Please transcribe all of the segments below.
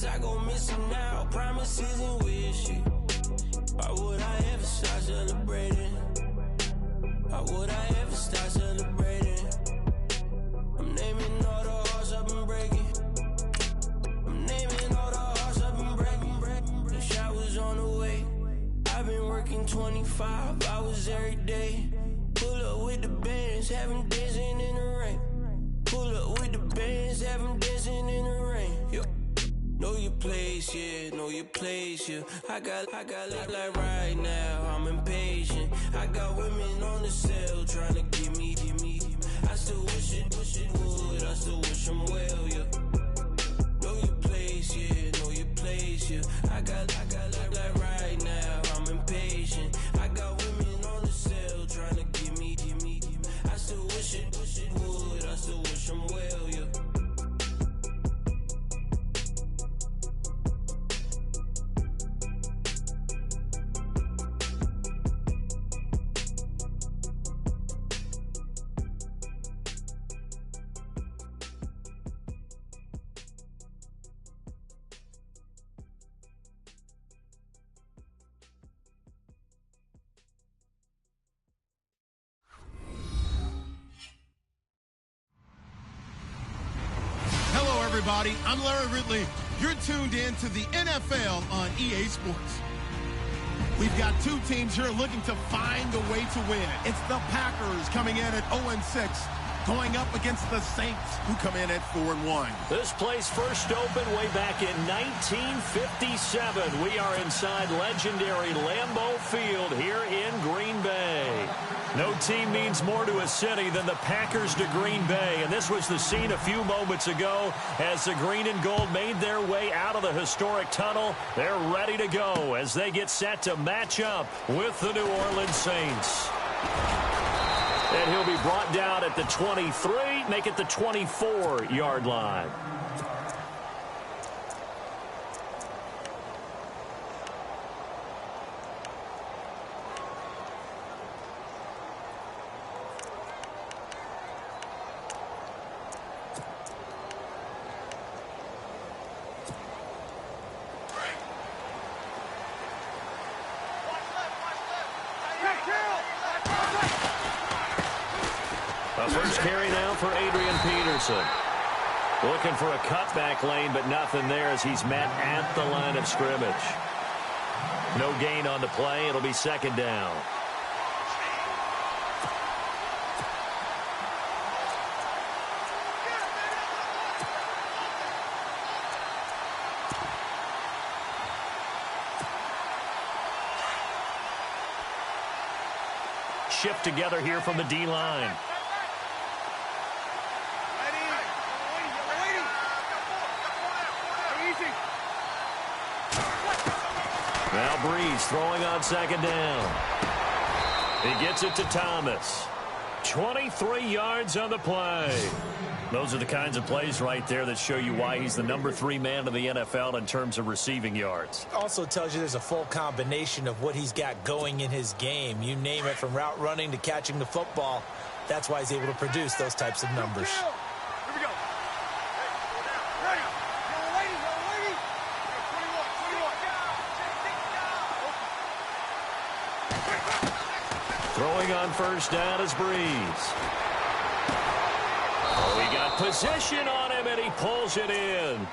guess I go missing now. Promises and wishes. Why would I ever start celebrating? Why would I ever start celebrating? I'm naming all the hearts I've been breaking. I'm naming all the hearts I've been breaking. The shower's on the way. I've been working 25 hours every day. Pull up with the bands, have them dancing in the rain. Pull up with the bands, have them dancing in the rain. Yo. Know your place, yeah, know your place, yeah. I got like right now, I'm impatient. I got women on the cell trying to give me. I still wish it would, I still wish them well, yeah. Know your place, yeah, know your place, yeah. I got like right now, I'm impatient. I got women on the cell trying to give me. I still wish it would, I still wish them well, yeah. Everybody, I'm Larry Ridley. You're tuned in to the NFL on EA Sports. We've got two teams here looking to find a way to win. It's the Packers coming in at 0-6, going up against the Saints, who come in at 4-1. This place first opened way back in 1957. We are inside legendary Lambeau Field here in Green Bay. No team means more to a city than the Packers to Green Bay, and this was the scene a few moments ago as the green and gold made their way out of the historic tunnel. They're ready to go as they get set to match up with the New Orleans Saints. And he'll be brought down at the 23, make it the 24-yard line. First carry now for Adrian Peterson. Looking for a cutback lane, but nothing there as he's met at the line of scrimmage. No gain on the play. It'll be second down. Shift together here from the D-line. Now Breeze throwing on second down. He gets it to Thomas. 23 yards on the play. Those are the kinds of plays right there that show you why he's the #3 man in the NFL in terms of receiving yards. Also tells you there's a full combination of what he's got going in his game. You name it, from route running to catching the football. That's why he's able to produce those types of numbers. Here we go. Throwing on first down is Breeze. Oh, he got position on him, and he pulls it in.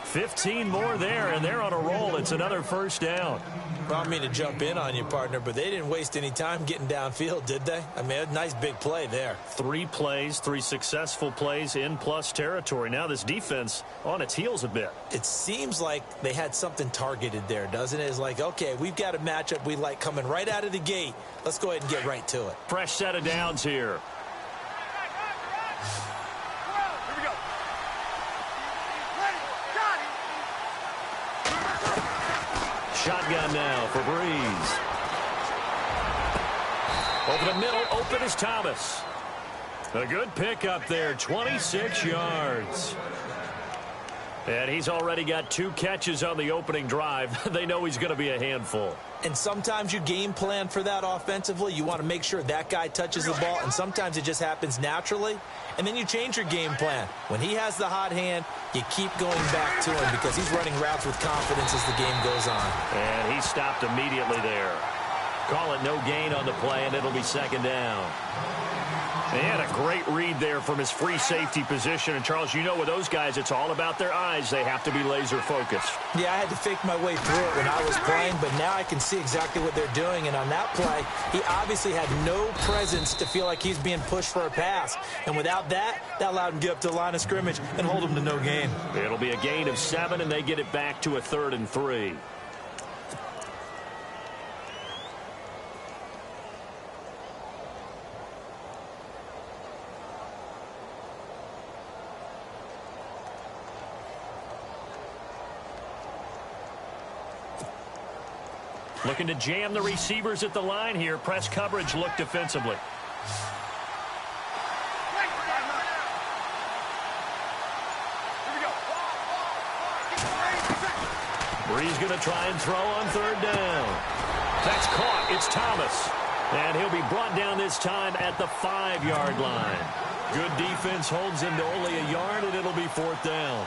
15 more there, and they're on a roll. It's another first down. Well, I don't mean to jump in on you, partner, but they didn't waste any time getting downfield, did they? I mean, a nice big play there. 3 plays, 3 successful plays in plus territory. Now this defense on its heels a bit. It seems like they had something targeted there, doesn't it? It's like, okay, we've got a matchup we like coming right out of the gate. Let's go ahead and get right to it. Fresh set of downs here. Shotgun now for Breeze. Over the middle, open is Thomas. A good pick up there, 26 yards. And he's already got 2 catches on the opening drive. They know he's going to be a handful. And sometimes you game plan for that offensively. You want to make sure that guy touches the ball, and sometimes it just happens naturally. And then you change your game plan. When he has the hot hand, you keep going back to him because he's running routes with confidence as the game goes on. And he stopped immediately there. Call it no gain on the play, and it'll be second down. They had a great read there from his free safety position. And, Charles, you know with those guys, it's all about their eyes. They have to be laser-focused. Yeah, I had to fake my way through it when I was playing, but now I can see exactly what they're doing. And on that play, he obviously had no presence to feel like he's being pushed for a pass. And without that, that allowed him to get up to the line of scrimmage and hold him to no gain. It'll be a gain of 7, and they get it back to a 3rd and 3. Looking to jam the receivers at the line here. Press coverage look defensively. Bree's going to try and throw on 3rd down. That's caught. It's Thomas. And he'll be brought down this time at the 5-yard line. Good defense holds him to only a yard, and it'll be 4th down.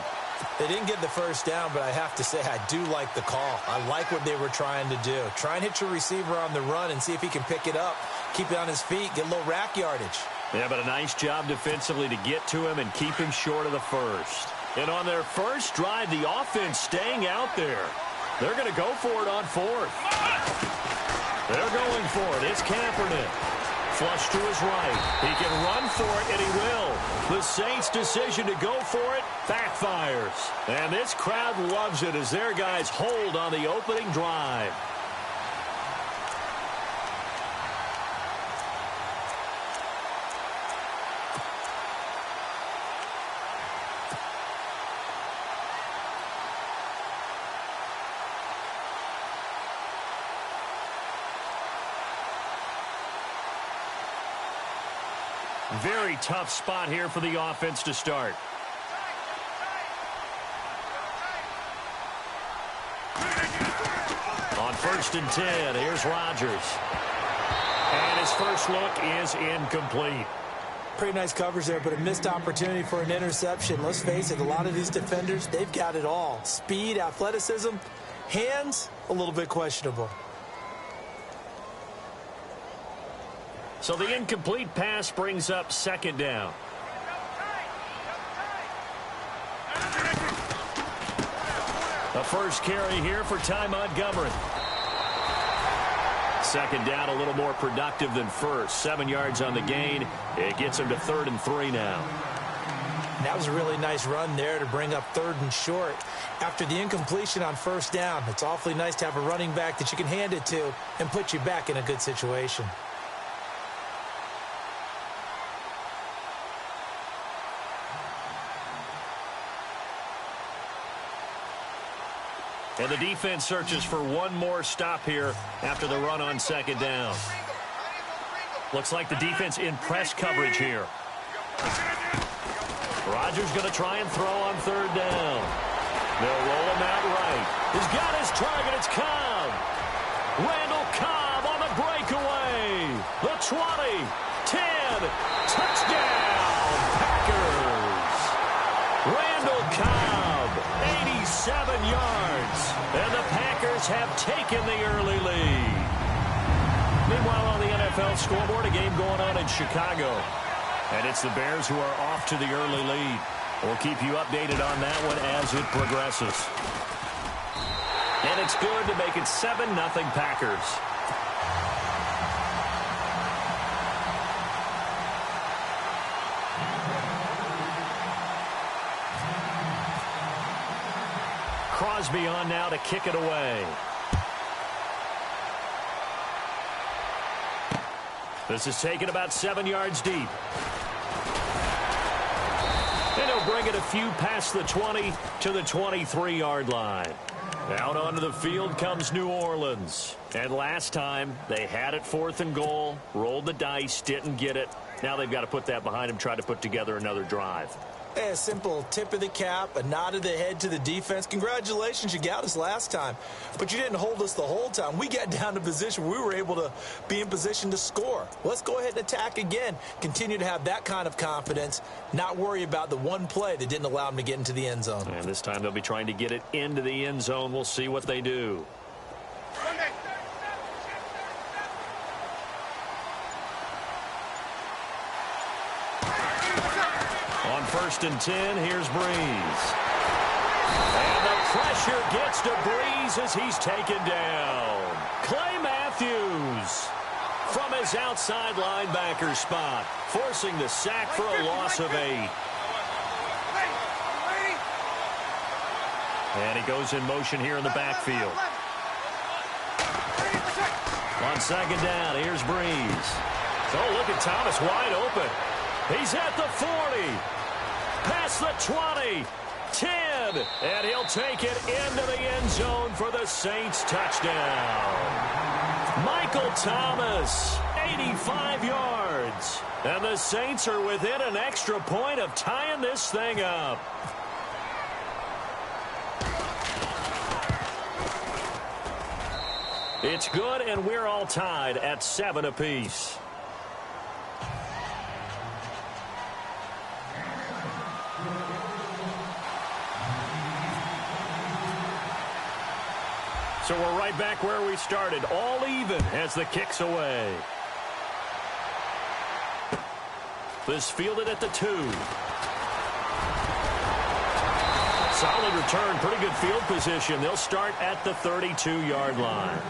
They didn't get the first down, but I have to say I do like the call. I like what they were trying to do. Try and hit your receiver on the run and see if he can pick it up, keep it on his feet, get a little rack yardage. Yeah, but a nice job defensively to get to him and keep him short of the first. And on their first drive, the offense staying out there. They're going to go for it on 4th. They're going for it. It's Kaepernick. Flush to his right. He can run for it, and he will. The Saints' decision to go for it backfires. And this crowd loves it as their guys hold on the opening drive. Very tough spot here for the offense to start. On 1st and 10, here's Rodgers. And his first look is incomplete. Pretty nice coverage there, but a missed opportunity for an interception. Let's face it, a lot of these defenders, they've got it all. Speed, athleticism, hands, a little bit questionable. So the incomplete pass brings up 2nd down. The first carry here for Ty Montgomery. 2nd down, a little more productive than first. 7 yards on the gain. It gets him to 3rd and 3 now. That was a really nice run there to bring up 3rd and short. After the incompletion on 1st down, it's awfully nice to have a running back that you can hand it to and put you back in a good situation. And the defense searches for one more stop here after the run on 2nd down. Looks like the defense in press coverage here. Rodgers going to try and throw on 3rd down. They'll roll him out right. He's got his target. It's Cobb. Randall Cobb on the breakaway. The 20, 10, touchdown, Packers. Randall Cobb, 87 yards. And the Packers have taken the early lead. Meanwhile, on the NFL scoreboard, a game going on in Chicago. And it's the Bears who are off to the early lead. We'll keep you updated on that one as it progresses. And it's good to make it 7-0 Packers. Crosby on now to kick it away. This is taken about 7 yards deep. And he'll bring it a few past the 20 to the 23-yard line. Out onto the field comes New Orleans. And last time, they had it 4th and goal, rolled the dice, didn't get it. Now they've got to put that behind them, try to put together another drive. Hey, a simple tip of the cap, a nod of the head to the defense. Congratulations, you got us last time. But you didn't hold us the whole time. We got down to position where we were able to be in position to score. Let's go ahead and attack again. Continue to have that kind of confidence, not worry about the one play that didn't allow them to get into the end zone. And this time they'll be trying to get it into the end zone. We'll see what they do. On 1st and 10, here's Breeze. And the pressure gets to Breeze as he's taken down. Clay Matthews from his outside linebacker spot, forcing the sack for a loss of 8. And he goes in motion here in the backfield. On 2nd down, here's Breeze. Oh, look at Thomas wide open. He's at the 40, past the 20, 10, and he'll take it into the end zone for the Saints touchdown. Michael Thomas, 85 yards. And the Saints are within an extra point of tying this thing up. It's good, and we're all tied at 7 apiece. So we're right back where we started, all even as the kick's away. This fielded at the 2. Solid return, pretty good field position. They'll start at the 32-yard line.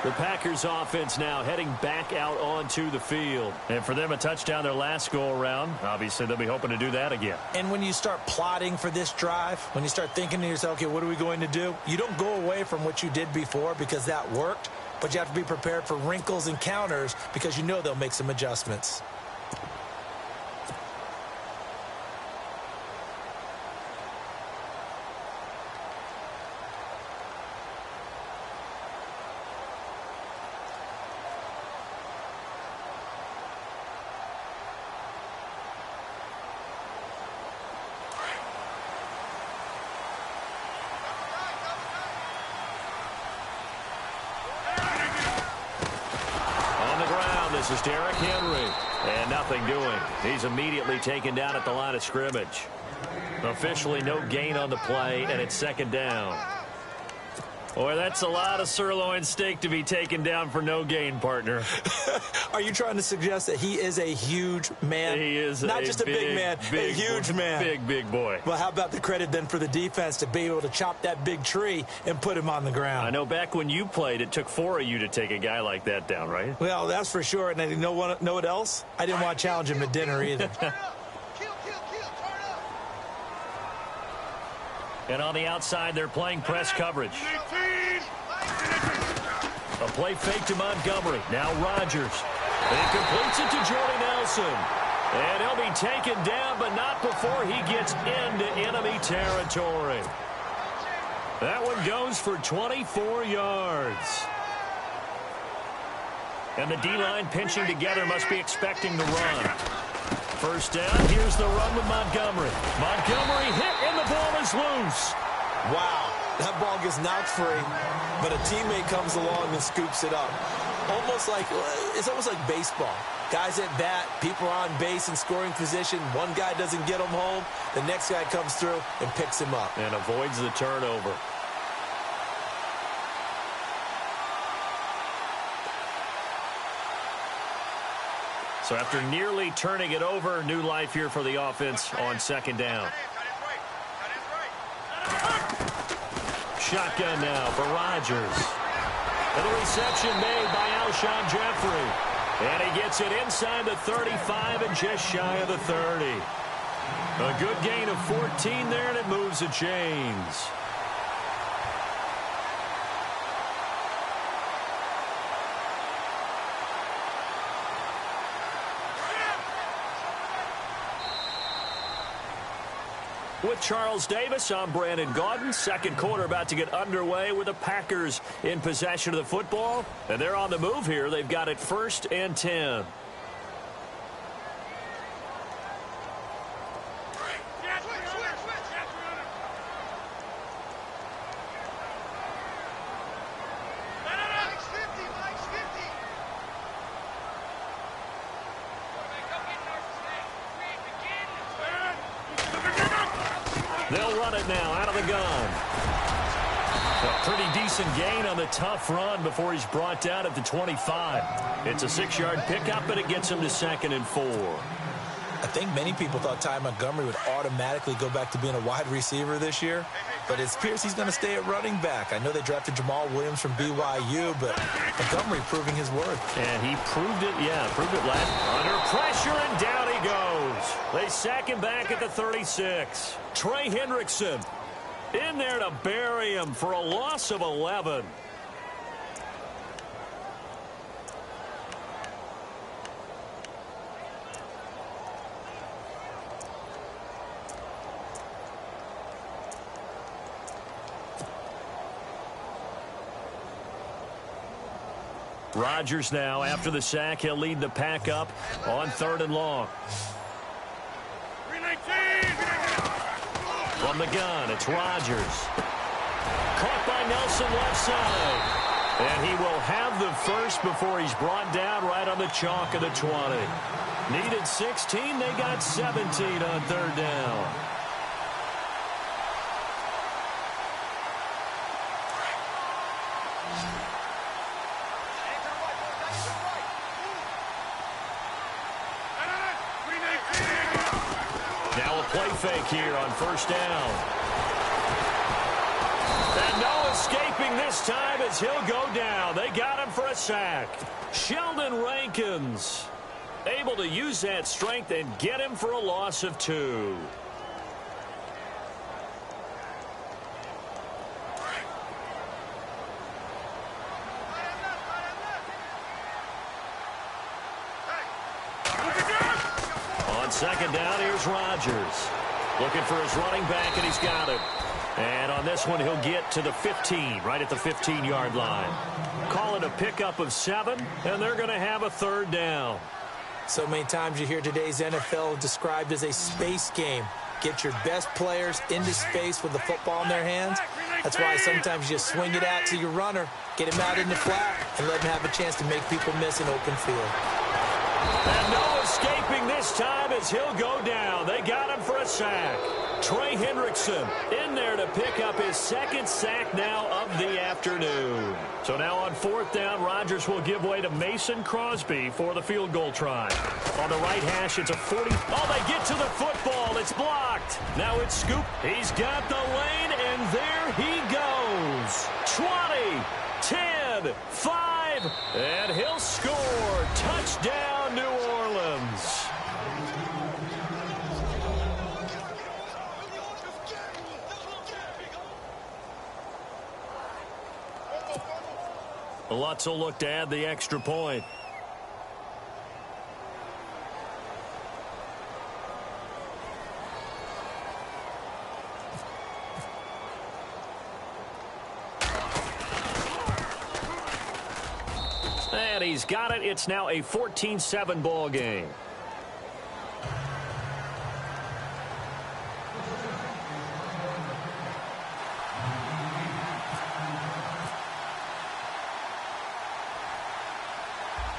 The Packers offense now heading back out onto the field. And for them, a touchdown their last go-around. Obviously, they'll be hoping to do that again. And when you start plotting for this drive, when you start thinking to yourself, okay, what are we going to do? You don't go away from what you did before because that worked, but you have to be prepared for wrinkles and counters because you know they'll make some adjustments. This is Derrick Henry. And nothing doing. He's immediately taken down at the line of scrimmage. Officially no gain on the play, and it's 2nd down. Boy, that's a lot of sirloin steak to be taken down for no gain, partner. Are you trying to suggest that he is a huge man? He is not just a big man, a huge man. Big boy. Well, how about the credit then for the defense to be able to chop that big tree and put him on the ground? I know back when you played, it took 4 of you to take a guy like that down, right? Well, that's for sure. And you know what else? I didn't want to challenge him at dinner either. And on the outside, they're playing press coverage. A play fake to Montgomery. Now Rodgers. And completes it to Jordy Nelson. And he'll be taken down, but not before he gets into enemy territory. That one goes for 24 yards. And the D-line pinching together must be expecting the run. 1st down, here's the run with Montgomery. Montgomery hit, and the ball is loose. Wow, that ball gets knocked free, but a teammate comes along and scoops it up. It's almost like baseball. Guys at bat, people are on base in scoring position. One guy doesn't get him home. The next guy comes through and picks him up. And avoids the turnover. So after nearly turning it over, new life here for the offense on 2nd down. Shotgun now for Rodgers. And the reception made by Alshon Jeffrey. And he gets it inside the 35 and just shy of the 30. A good gain of 14 there, and it moves the chains. With Charles Davis, I'm Brandon Gaudin. 2nd quarter about to get underway with the Packers in possession of the football. And they're on the move here. They've got it 1st and 10. run it now out of the gun. A pretty decent gain on the tough run before he's brought down at the 25. It's a 6-yard pickup, and it gets him to 2nd and 4. I think many people thought Ty Montgomery would automatically go back to being a wide receiver this year, but it appears he's going to stay at running back. I know they drafted Jamal Williams from BYU, but Montgomery proving his worth. And he proved it, proved it last. Under pressure, and down he goes. They sack him back at the 36. Trey Hendrickson in there to bury him for a loss of 11. Rodgers now, after the sack, he'll lead the pack up on 3rd and long. From the gun, it's Rodgers. Caught by Nelson left side. And he will have the first before he's brought down right on the chalk of the 20. Needed 16, they got 17 on 3rd down. Play fake here on 1st down. And no escaping this time as he'll go down. They got him for a sack. Sheldon Rankins able to use that strength and get him for a loss of 2. On 2nd down, here's Rodgers. Looking for his running back, and he's got it. And on this one, he'll get to the 15, right at the 15-yard line. Call it a pickup of 7, and they're going to have a 3rd down. So many times you hear today's NFL described as a space game. Get your best players into space with the football in their hands. That's why sometimes you just swing it out to your runner, get him out in the flat, and let him have a chance to make people miss an open field. And no escaping this time as he'll go down. They got him for a sack. Trey Hendrickson in there to pick up his 2nd sack now of the afternoon. So now on 4th down, Rodgers will give way to Mason Crosby for the field goal try. On the right hash, it's a 40. Oh, they get to the football. It's blocked. Now it's Scoop. He's got the lane, and there he goes. 20, 10, 5, and he'll score. Touchdown, New Orleans. Lutz will look to add the extra point. And he's got it. It's now a 14-7 ball game.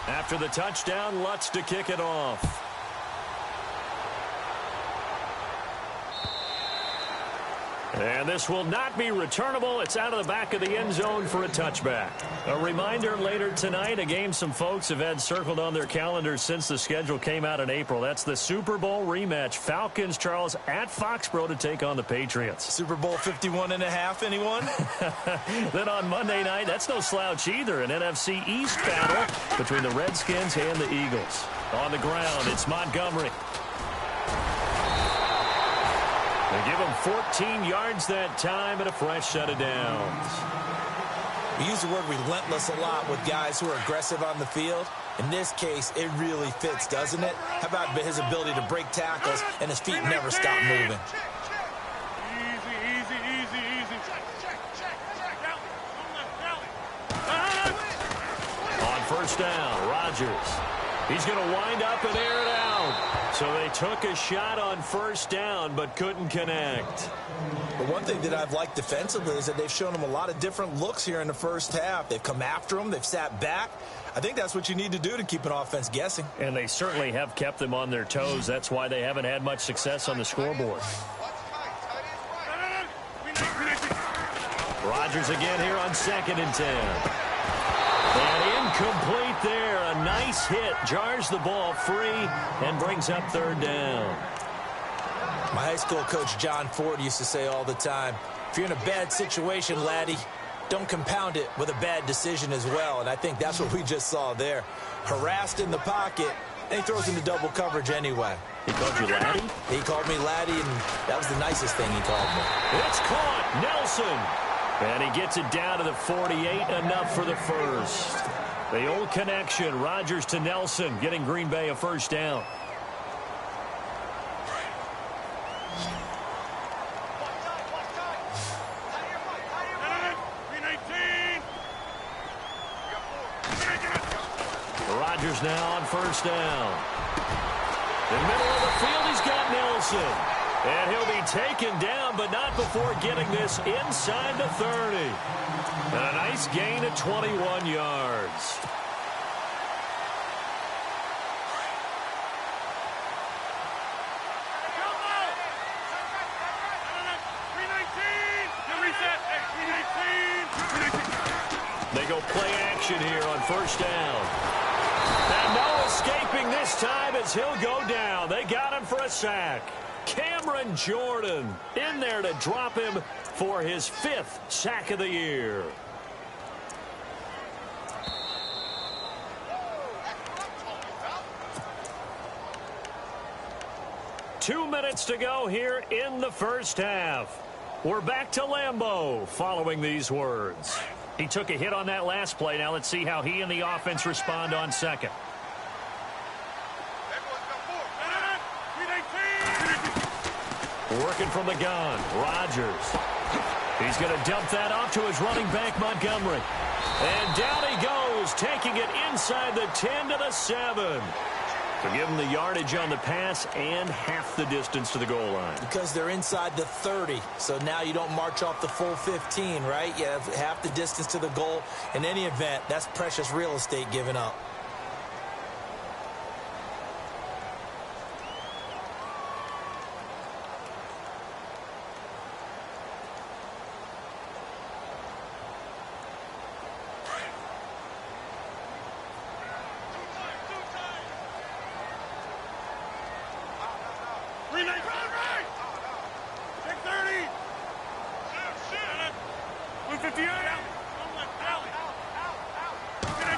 After the touchdown, Lutz to kick it off. And this will not be returnable. It's out of the back of the end zone for a touchback. A reminder later tonight, a game some folks have had circled on their calendars since the schedule came out in April. That's the Super Bowl rematch. Falcons, Charles, at Foxborough to take on the Patriots. Super Bowl 51.5, anyone? Then on Monday night, that's no slouch either. An NFC East battle between the Redskins and the Eagles. On the ground, it's Montgomery. They give him 14 yards that time and a fresh set of downs. We use the word relentless a lot with guys who are aggressive on the field. In this case, it really fits, doesn't it? How about his ability to break tackles and his feet never stop moving? On 1st down, Rodgers. He's going to wind up and air it out. So they took a shot on 1st down but couldn't connect. But one thing that I've liked defensively is that they've shown him a lot of different looks here in the first half. They've come after him. They've sat back. I think that's what you need to do to keep an offense guessing. And they certainly have kept them on their toes. That's why they haven't had much success on the scoreboard. Rodgers again here on 2nd and 10. And incomplete there. A nice hit. Jars the ball free and brings up 3rd down. My high school coach, John Ford, used to say all the time, if you're in a bad situation, laddie, don't compound it with a bad decision as well. And I think that's what we just saw there. Harassed in the pocket, and he throws into double coverage anyway. He called you laddie? He called me laddie, and that was the nicest thing he called me. It's caught. Nelson. And he gets it down to the 48, enough for the first. The old connection, Rodgers to Nelson, getting Green Bay a 1st down. Rodgers now on 1st down. In the middle of the field, he's got Nelson. And he'll be taken down, but not before getting this inside the 30. And a nice gain of 21 yards. They go play action here on 1st down. And no escaping this time as he'll go down. They got him for a sack. Cameron Jordan in there to drop him for his 5th sack of the year. Two minutes to go here in the 1st half. We're back to Lambeau following these words. He took a hit on that last play. Now let's see how he and the offense respond on 2nd. Working from the gun, Rodgers. He's going to dump that off to his running back, Montgomery. And down he goes, taking it inside the 10 to the 7. To give him the yardage on the pass and half the distance to the goal line. Because they're inside the 30, so now you don't march off the full 15, right? You have half the distance to the goal. In any event, that's precious real estate given up.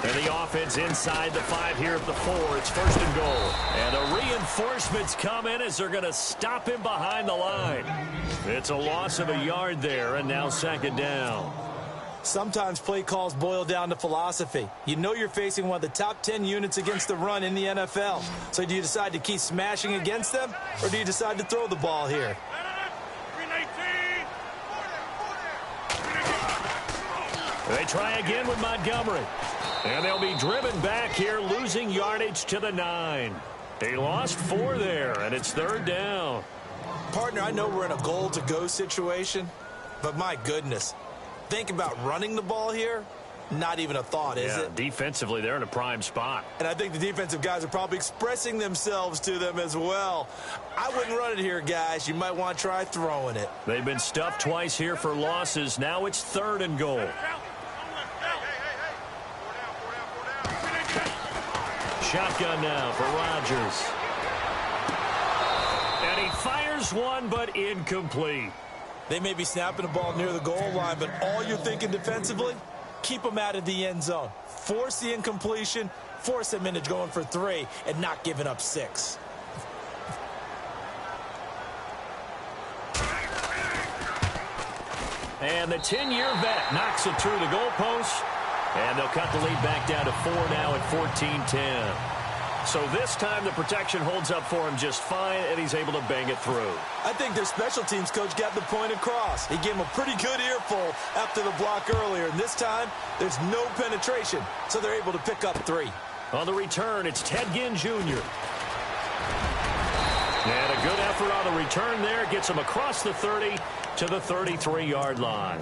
And the offense inside the 5 here at the 4. It's 1st and goal. And the reinforcements come in as they're going to stop him behind the line. It's a loss of a yard there, and now 2nd down. Sometimes play calls boil down to philosophy. You know you're facing one of the top 10 units against the run in the NFL. So do you decide to keep smashing against them, or do you decide to throw the ball here? They try again with Montgomery. And they'll be driven back here, losing yardage to the 9. They lost 4 there, and it's 3rd down. Partner, I know we're in a goal-to-go situation, but my goodness, think about running the ball here. Not even a thought, is it? Defensively, they're in a prime spot. And I think the defensive guys are probably expressing themselves to them as well. I wouldn't run it here, guys. You might want to try throwing it. They've been stuffed twice here for losses. Now it's 3rd and goal. Shotgun now for Rodgers. And he fires one, but incomplete. They may be snapping the ball near the goal line, but all you're thinking defensively, keep them out of the end zone. Force the incompletion, force them into going for 3, and not giving up 6. And the 10-year vet knocks it through the goalpost. And they'll cut the lead back down to 4 now at 14-10. So this time the protection holds up for him just fine, and he's able to bang it through. I think their special teams coach got the point across. He gave him a pretty good earful after the block earlier. And this time, there's no penetration, so they're able to pick up 3. On the return, it's Ted Ginn Jr. And a good effort on the return there. Gets him across the 30 to the 33-yard line.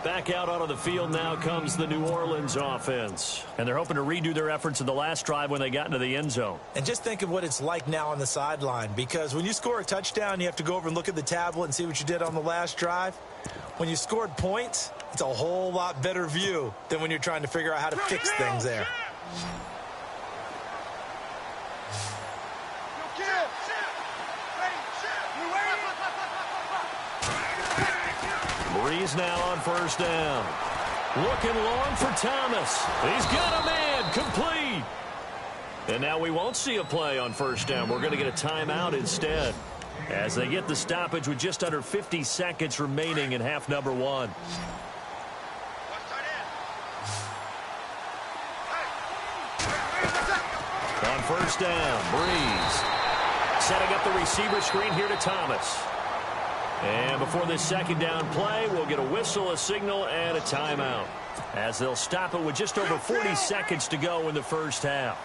Back out onto the field now comes the New Orleans offense. And they're hoping to redo their efforts in the last drive when they got into the end zone. And just think of what it's like now on the sideline, because when you score a touchdown, you have to go over and look at the tablet and see what you did on the last drive. When you scored points, it's a whole lot better view than when you're trying to figure out how to fix things there. Breeze now on first down. Looking long for Thomas. He's got a man. Complete. And now we won't see a play on first down. We're going to get a timeout instead, as they get the stoppage with just under 50 seconds remaining in half number one. On first down, Breeze setting up the receiver screen here to Thomas. And before this second down play, we'll get a whistle, a signal, and a timeout, as they'll stop it with just over 40 seconds to go in the first half.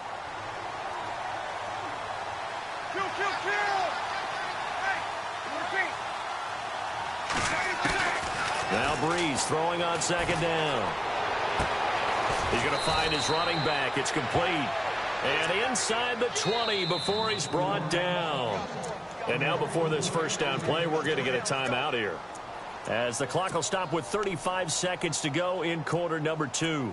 Now Breeze throwing on second down. He's going to find his running back. It's complete. And inside the 20 before he's brought down. And now before this first down play, we're going to get a timeout here, as the clock will stop with 35 seconds to go in quarter number 2.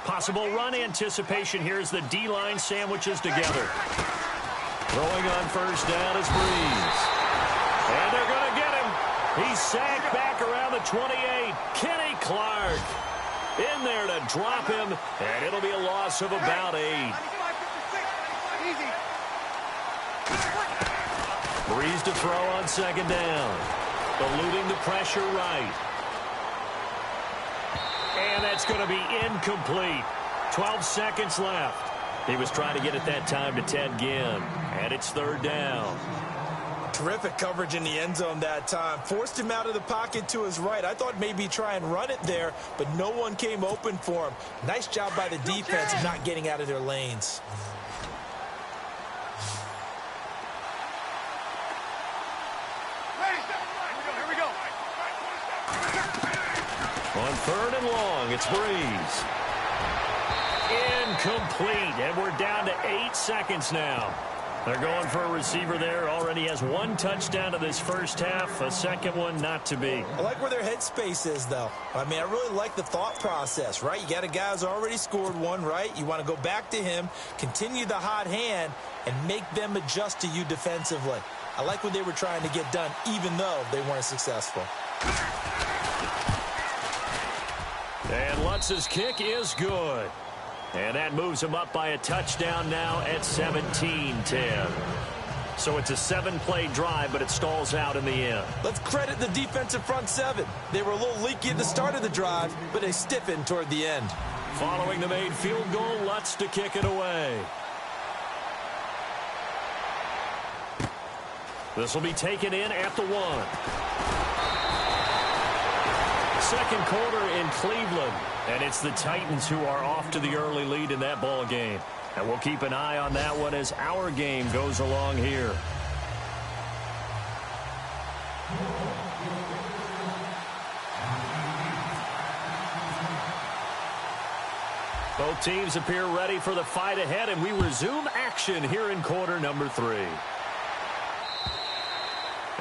Possible run anticipation here as the D-line sandwiches together. Throwing on first down is Breeze. And they're going to get him. He's sacked back around the 28. Kenny Clark in there to drop him, and it'll be a loss of about 8. Breeze to throw on second down. Eluding the pressure right. And that's going to be incomplete. 12 seconds left. He was trying to get it that time to Ted Ginn. And it's third down. Terrific coverage in the end zone that time. Forced him out of the pocket to his right. I thought maybe try and run it there, but no one came open for him. Nice job by the defense of not getting out of their lanes. On third and long, it's Breeze. Incomplete, and we're down to 8 seconds now. They're going for a receiver there. Already has 1 touchdown to this first half, a second one not to be. I like where their headspace is, though. I mean, I really like the thought process, right? You got a guy who's already scored one, right? You want to go back to him, continue the hot hand, and make them adjust to you defensively. I like what they were trying to get done, even though they weren't successful. And Lutz's kick is good. And that moves him up by a touchdown now at 17-10. So it's a 7-play drive, but it stalls out in the end. Let's credit the defensive front 7. They were a little leaky at the start of the drive, but they stiffened toward the end. Following the made field goal, Lutz to kick it away. This will be taken in at the 1. Second quarter in Cleveland, and it's the Titans who are off to the early lead in that ball game. And we'll keep an eye on that one as our game goes along here. Both teams appear ready for the fight ahead, and we resume action here in quarter number 3.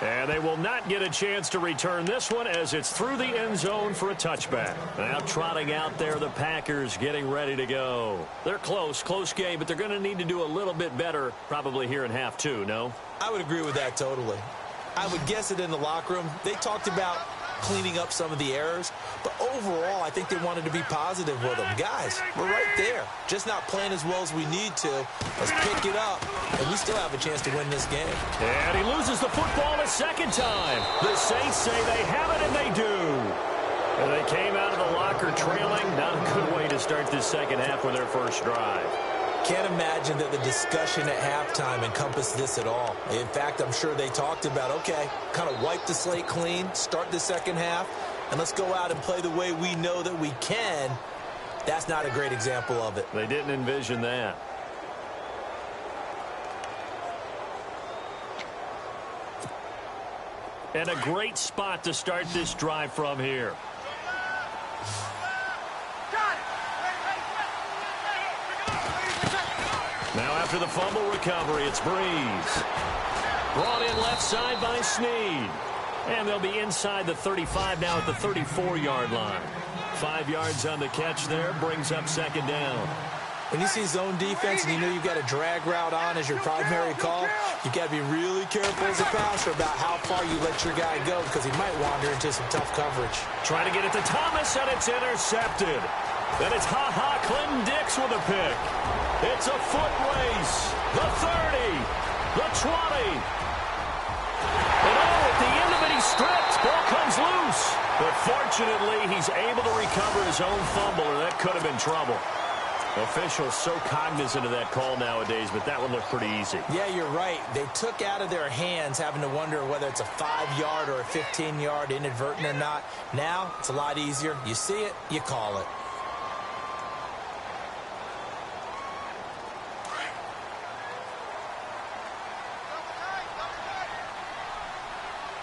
And they will not get a chance to return this one as it's through the end zone for a touchback. Now trotting out there, the Packers getting ready to go. They're close game, but they're going to need to do a little bit better probably here in half 2, no? I would agree with that totally. I would guess it in the locker room. They talked about cleaning up some of the errors, but overall, I think they wanted to be positive with them. Guys, we're right there. Just not playing as well as we need to. Let's pick it up, and we still have a chance to win this game. And he loses the football a second time. The Saints say they have it, and they do. And they came out of the locker trailing. Not a good way to start this second half with their first drive. Can't imagine that the discussion at halftime encompassed this at all. In fact, I'm sure they talked about, okay, kind of wipe the slate clean, start the second half, and let's go out and play the way we know that we can. That's not a great example of it. They didn't envision that. And a great spot to start this drive from here. Now after the fumble recovery, it's Breeze. Brought in left side by Snead. And they'll be inside the 35 now at the 34-yard line. 5 yards on the catch there, brings up second down. When you see zone defense and you know you've got a drag route on as your primary call, you've got to be really careful as a passer about how far you let your guy go because he might wander into some tough coverage. Trying to get it to Thomas, and it's intercepted. Then it's Clinton Dix with a pick. It's a foot race. The 30, the 20. And at the end of it, he's stripped. Ball comes loose. But fortunately, he's able to recover his own fumble, or that could have been trouble. Officials so cognizant of that call nowadays, but that one looked pretty easy. Yeah, you're right. They took out of their hands having to wonder whether it's a 5-yard or a 15-yard inadvertent or not. Now, it's a lot easier. You see it, you call it.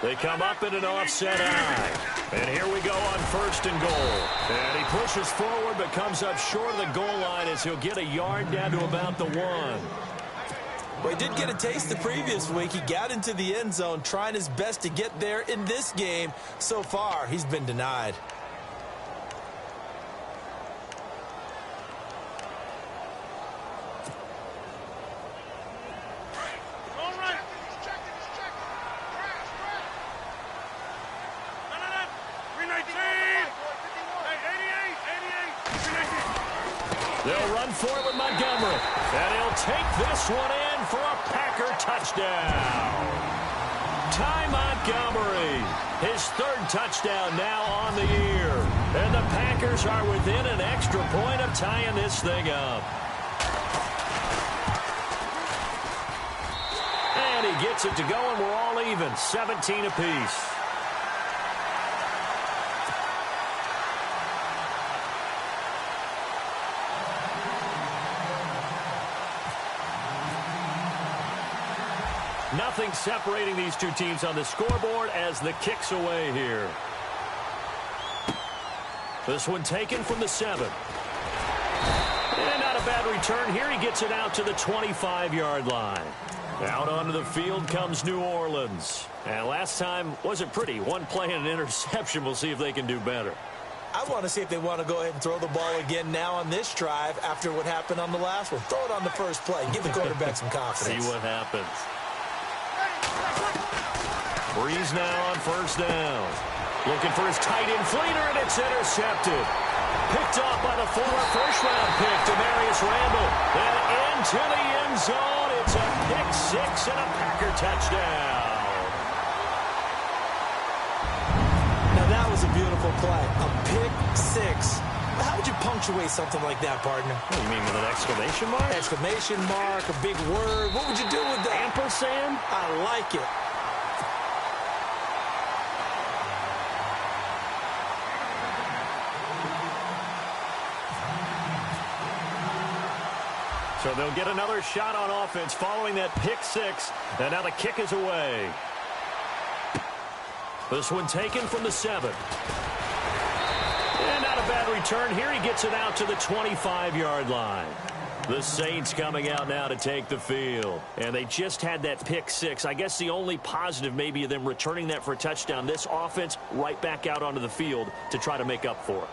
They come up in an offset eye. And here we go on 1st and goal. And he pushes forward but comes up short of the goal line as he'll get a yard down to about the 1. Well, he did get a taste the previous week. He got into the end zone trying his best to get there in this game. So far, he's been denied. They'll run for it with Montgomery. And he'll take this one in for a Packer touchdown. Ty Montgomery, his 3rd touchdown now on the year. And the Packers are within an extra point of tying this thing up. And he gets it to go, and we're all even, 17 apiece. Nothing separating these two teams on the scoreboard as the kick's away here. This one taken from the 7. And not a bad return here. He gets it out to the 25-yard line. Out onto the field comes New Orleans. And last time wasn't pretty. One play and an interception. We'll see if they can do better. I want to see if they want to go ahead and throw the ball again now on this drive after what happened on the last one. Throw it on the first play. Give the quarterback some confidence. See what happens. Breeze now on 1st down. Looking for his tight end Fleeter, and it's intercepted. Picked off by the former first-round pick, Demarius Randall. Then into the end zone. It's a pick 6 and a Packer touchdown. Now that was a beautiful play. A pick 6. How would you punctuate something like that, partner? What, you mean with an exclamation mark? Exclamation mark, a big word. What would you do with that? Ampersand? I like it. So they'll get another shot on offense following that pick 6. And now the kick is away. This one taken from the 7. And not a bad return here. He gets it out to the 25-yard line. The Saints coming out now to take the field. And they just had that pick 6. I guess the only positive maybe of them returning that for a touchdown. This offense right back out onto the field to try to make up for it.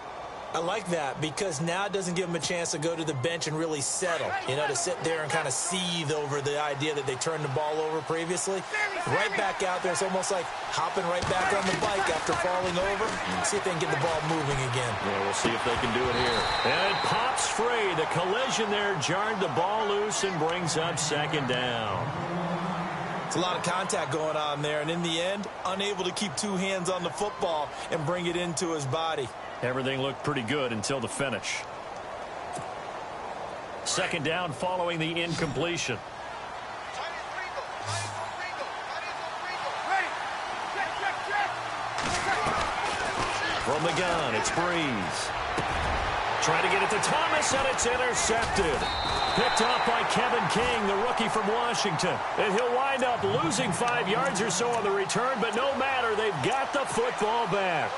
I like that because now it doesn't give them a chance to go to the bench and really settle, you know, to sit there and kind of seethe over the idea that they turned the ball over previously. Right back out there, it's almost like hopping right back on the bike after falling over. See if they can get the ball moving again. Yeah, we'll see if they can do it here. And it pops free. The collision there jarred the ball loose and brings up second down. It's a lot of contact going on there, and in the end, unable to keep 2 hands on the football and bring it into his body. Everything looked pretty good until the finish. Second down following the incompletion. From the gun, it's Breeze. Trying to get it to Thomas, and it's intercepted. Picked off by Kevin King, the rookie from Washington. And he'll wind up losing 5 yards or so on the return, but no matter, they've got the football back.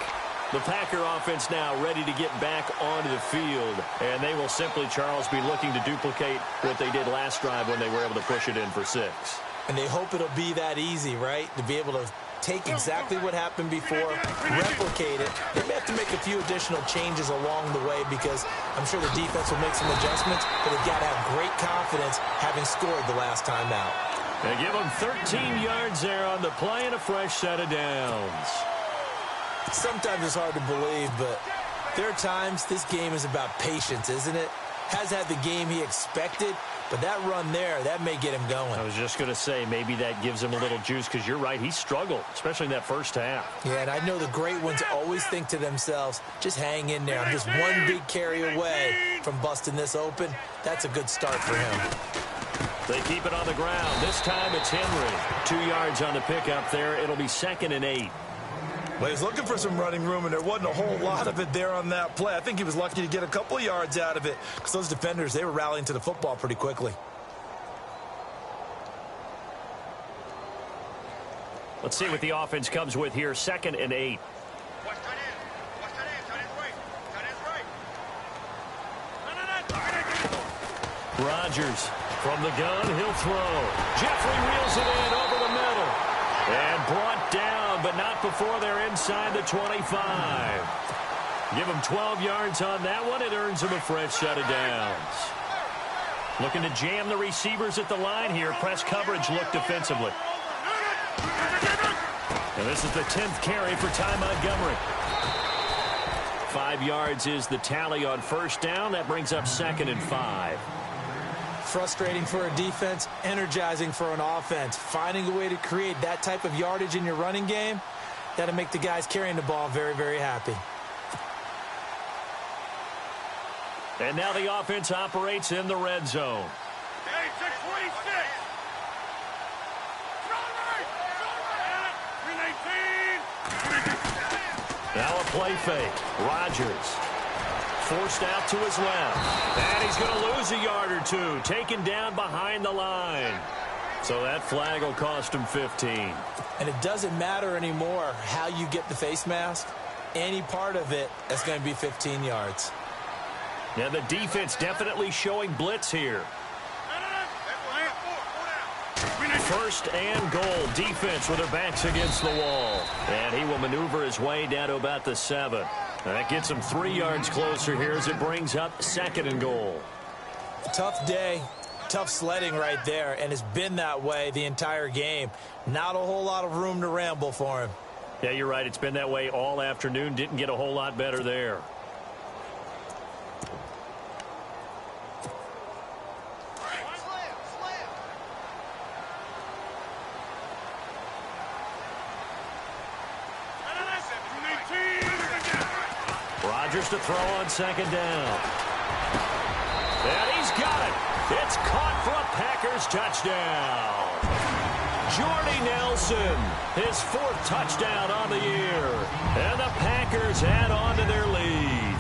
The Packer offense now ready to get back onto the field, and they will simply, Charles, be looking to duplicate what they did last drive when they were able to push it in for 6. And they hope it'll be that easy, right, to be able to take exactly what happened before, replicate it. They may have to make a few additional changes along the way because I'm sure the defense will make some adjustments, but they've got to have great confidence having scored the last time out. They give them 13 yards there on the play and a fresh set of downs. Sometimes it's hard to believe, but there are times this game is about patience, isn't it? Has had the game he expected, but that run there, that may get him going. I was just going to say, maybe that gives him a little juice because you're right, he struggled, especially in that first half. Yeah, and I know the great ones always think to themselves, just hang in there. I'm just one big carry away from busting this open. That's a good start for him. They keep it on the ground. This time it's Henry. 2 yards on the pickup there. It'll be 2nd and 8. Well, he's looking for some running room, and there wasn't a whole lot of it there on that play. I think he was lucky to get a couple of yards out of it because those defenders, they were rallying to the football pretty quickly. Let's see what the offense comes with here. 2nd and 8. Rodgers from the gun. He'll throw. Jeffrey reels it in over the middle. And brought down, but not before they're inside the 25. Give him 12 yards on that one. It earns him a fresh set of downs. Looking to jam the receivers at the line here. Press coverage look defensively. And this is the 10th carry for Ty Montgomery. 5 yards is the tally on first down. That brings up 2nd and 5. Frustrating for a defense, energizing for an offense. Finding a way to create that type of yardage in your running game, that'll make the guys carrying the ball very, very happy. And now the offense operates in the red zone. Now a play fake. Rodgers. Forced out to his left. And he's going to lose a yard or two. Taken down behind the line. So that flag will cost him 15. And it doesn't matter anymore how you get the face mask. Any part of it, that's going to be 15 yards. Yeah, the defense definitely showing blitz here. 1st and goal. Defense with their backs against the wall. And he will maneuver his way down to about the 7. That gets him 3 yards closer here as it brings up 2nd and goal. Tough day, tough sledding right there, and it's been that way the entire game. Not a whole lot of room to ramble for him. Yeah, you're right. It's been that way all afternoon. Didn't get a whole lot better there. Rodgers to throw on 2nd down. And he's got it. It's caught for a Packers touchdown. Jordy Nelson, his 4th touchdown on the year. And the Packers add on to their lead.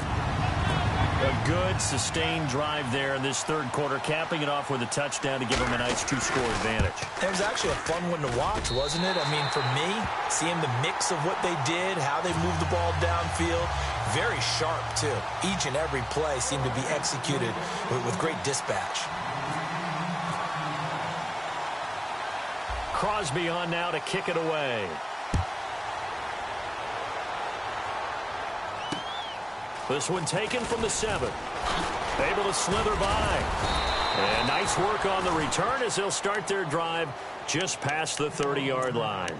A good, sustained drive there in this 3rd quarter, capping it off with a touchdown to give them a nice 2-score advantage. It was actually a fun one to watch, wasn't it? I mean, for me, seeing the mix of what they did, how they moved the ball downfield, very sharp, too. Each and every play seemed to be executed with great dispatch. Crosby on now to kick it away. This one taken from the 7. Able to slither by. And nice work on the return as they'll start their drive just past the 30-yard line.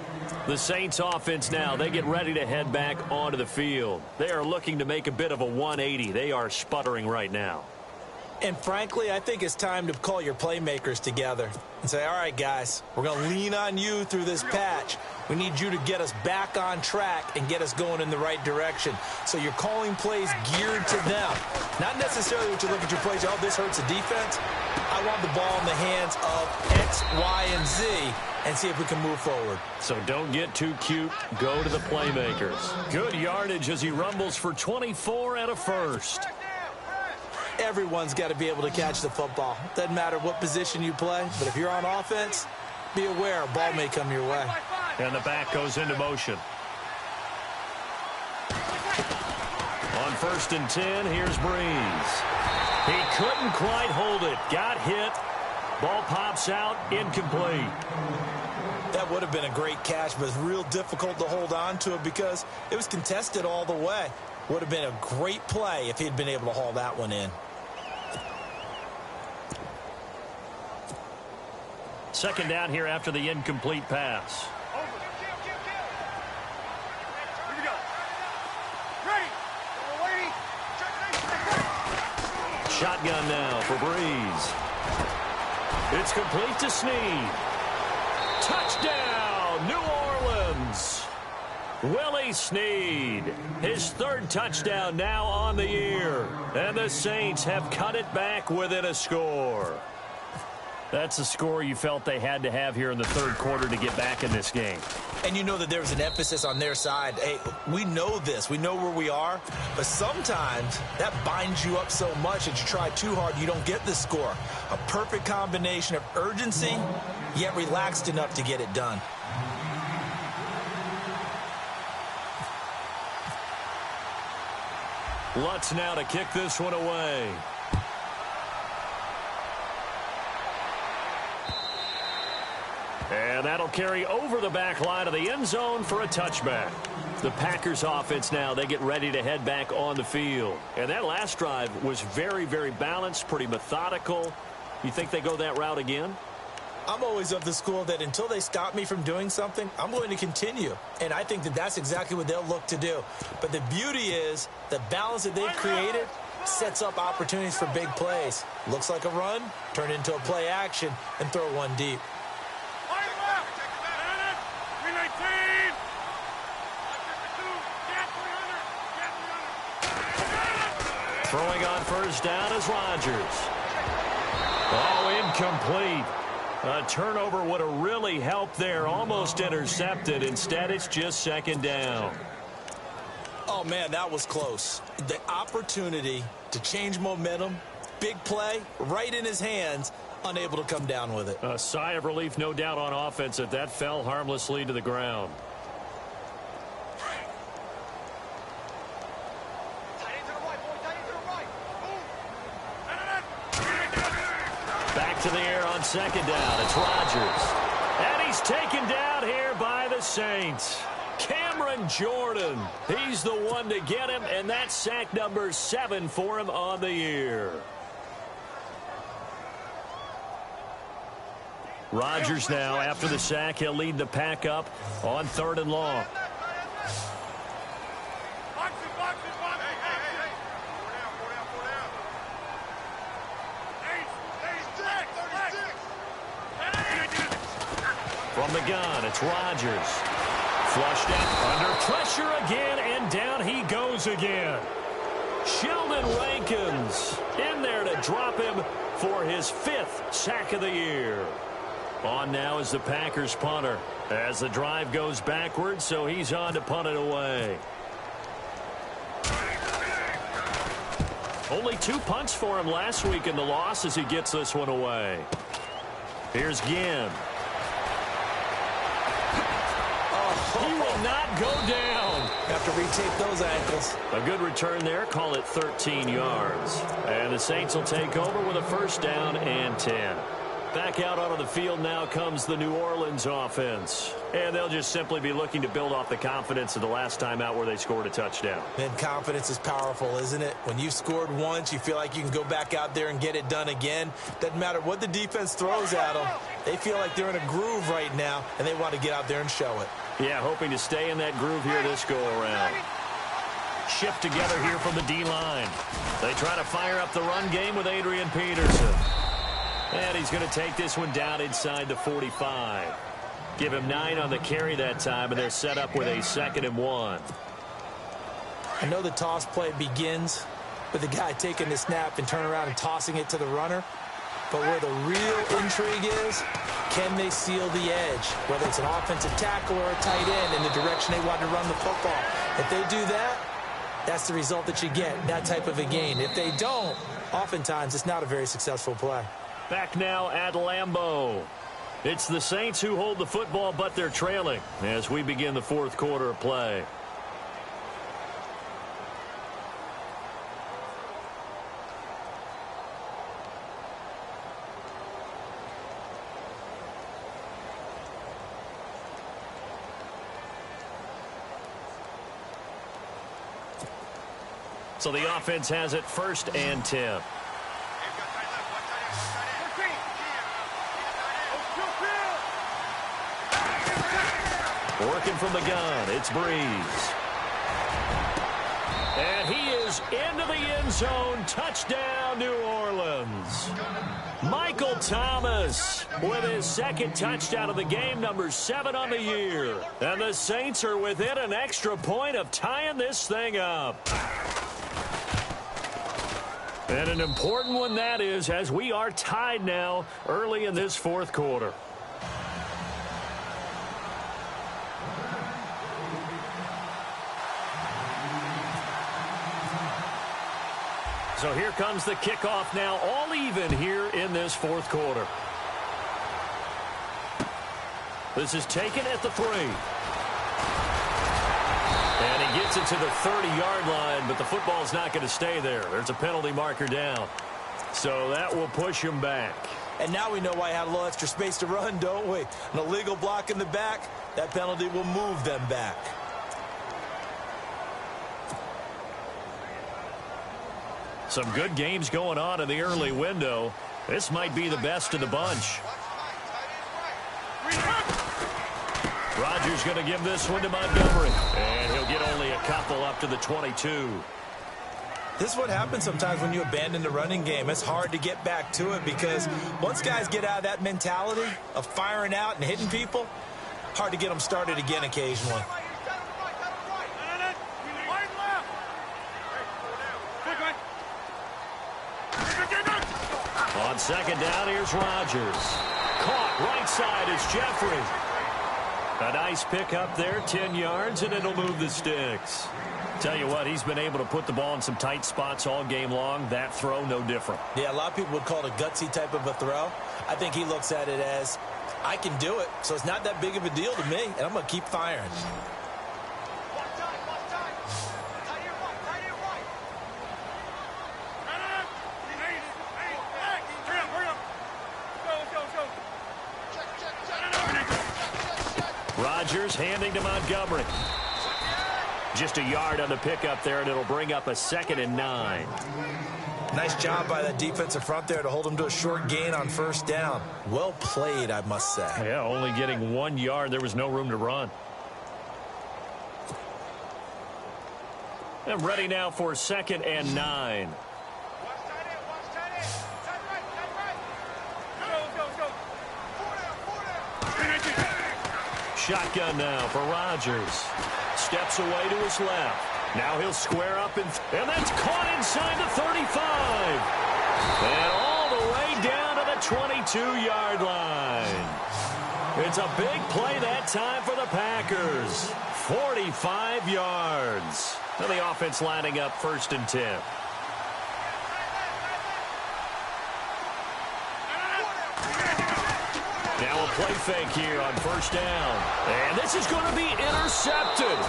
The Saints offense now, they get ready to head back onto the field. They are looking to make a bit of a 180. They are sputtering right now. And frankly, I think it's time to call your playmakers together and say, all right, guys, we're going to lean on you through this patch. We need you to get us back on track and get us going in the right direction. So you're calling plays geared to them. Not necessarily what you look at your plays, oh, this hurts the defense. I want the ball in the hands of X, Y, and Z and see if we can move forward. So don't get too cute. Go to the playmakers. Good yardage as he rumbles for 24 and a first. Everyone's got to be able to catch the football. Doesn't matter what position you play, but if you're on offense, be aware a ball may come your way. And the back goes into motion. On 1st and 10, here's Breeze. He couldn't quite hold it. Got hit. Ball pops out, incomplete. That would have been a great catch, but it's real difficult to hold on to it because it was contested all the way. Would have been a great play if he'd been able to haul that one in. Second down here after the incomplete pass. Shotgun now for Breeze. It's complete to Snead. Touchdown, New Orleans. Willie Snead, his 3rd touchdown now on the year. And the Saints have cut it back within a score. That's a score you felt they had to have here in the 3rd quarter to get back in this game. And you know that there was an emphasis on their side. Hey, we know this. We know where we are. But sometimes that binds you up so much that you try too hard, you don't get the score. A perfect combination of urgency, yet relaxed enough to get it done. Lutz now to kick this one away. And that'll carry over the back line of the end zone for a touchback. The Packers offense now, they get ready to head back on the field. And that last drive was very, very balanced, pretty methodical. You think they go that route again? I'm always of the school that until they stop me from doing something, I'm going to continue. And I think that that's exactly what they'll look to do. But the beauty is the balance that they've created sets up opportunities for big plays. Looks like a run, turn into a play action, and throw one deep. Throwing on 1st down is Rodgers. Oh, incomplete. A turnover would have really helped there. Almost intercepted. Instead, it's just 2nd down. Oh, man, that was close. The opportunity to change momentum, big play, right in his hands, unable to come down with it. A sigh of relief, no doubt, on offense that fell harmlessly to the ground. Back to the air on 2nd down. It's Rodgers. And he's taken down here by the Saints. Cameron Jordan. He's the one to get him, and that's sack number 7 for him on the year. Rodgers now, after the sack, he'll lead the pack up on 3rd and long. From the gun, it's Rodgers. Flushed out, under pressure again, and down he goes again. Sheldon Rankins in there to drop him for his 5th sack of the year. On now is the Packers punter as the drive goes backwards, so he's on to punt it away. Only 2 punts for him last week in the loss as he gets this one away. Here's Ginn. He will not go down. Have to retape those ankles. A good return there. Call it 13 yards. And the Saints will take over with a 1st down and 10. Back out onto the field now comes the New Orleans offense. And they'll just simply be looking to build off the confidence of the last time out where they scored a touchdown. And confidence is powerful, isn't it? When you've scored once, you feel like you can go back out there and get it done again. Doesn't matter what the defense throws at them. They feel like they're in a groove right now, and they want to get out there and show it. Yeah, hoping to stay in that groove here this go-around. Shift together here from the D-line. They try to fire up the run game with Adrian Peterson. And he's going to take this one down inside the 45. Give him 9 on the carry that time, and they're set up with a 2nd and 1. I know the toss play begins with the guy taking the snap and turning around and tossing it to the runner. But where the real intrigue is, can they seal the edge? Whether it's an offensive tackle or a tight end in the direction they want to run the football. If they do that, that's the result that you get, that type of a gain. If they don't, oftentimes it's not a very successful play. Back now at Lambeau. It's the Saints who hold the football, but they're trailing as we begin the 4th quarter of play. So the offense has it 1st and 10. Working from the gun, it's Breeze. And he is into the end zone. Touchdown, New Orleans. Michael Thomas with his 2nd touchdown of the game, number 7 on the year. And the Saints are within an extra point of tying this thing up. And an important one that is, as we are tied now early in this 4th quarter. So here comes the kickoff now, all even here in this 4th quarter. This is taken at the 3. And he gets it to the 30-yard line, but the football's not going to stay there. There's a penalty marker down. So that will push him back. And now we know why he had a little extra space to run, don't we? An illegal block in the back, that penalty will move them back. Some good games going on in the early window. This might be the best of the bunch. Rodgers going to give this one to Montgomery. And he'll get only a couple up to the 22. This is what happens sometimes when you abandon the running game. It's hard to get back to it because once guys get out of that mentality of firing out and hitting people, hard to get them started again occasionally. On 2nd down, here's Rodgers. Caught right side is Jeffrey. A nice pick up there, 10 yards, and it'll move the sticks. Tell you what, he's been able to put the ball in some tight spots all game long. That throw, no different. Yeah, a lot of people would call it a gutsy type of a throw. I think he looks at it as, I can do it, so it's not that big of a deal to me, and I'm going to keep firing. Rodgers handing to Montgomery. Just a yard on the pickup there, and it'll bring up a 2nd and 9. Nice job by that defensive front there to hold him to a short gain on 1st down. Well played, I must say. Yeah, only getting 1 yard. There was no room to run. And ready now for 2nd and 9. Shotgun now for Rodgers. Steps away to his left. Now he'll square up, and that's caught inside the 35. And all the way down to the 22-yard line. It's a big play that time for the Packers. 45 yards. Now the offense lining up 1st and 10. Now a play fake here on 1st down. And this is going to be intercepted.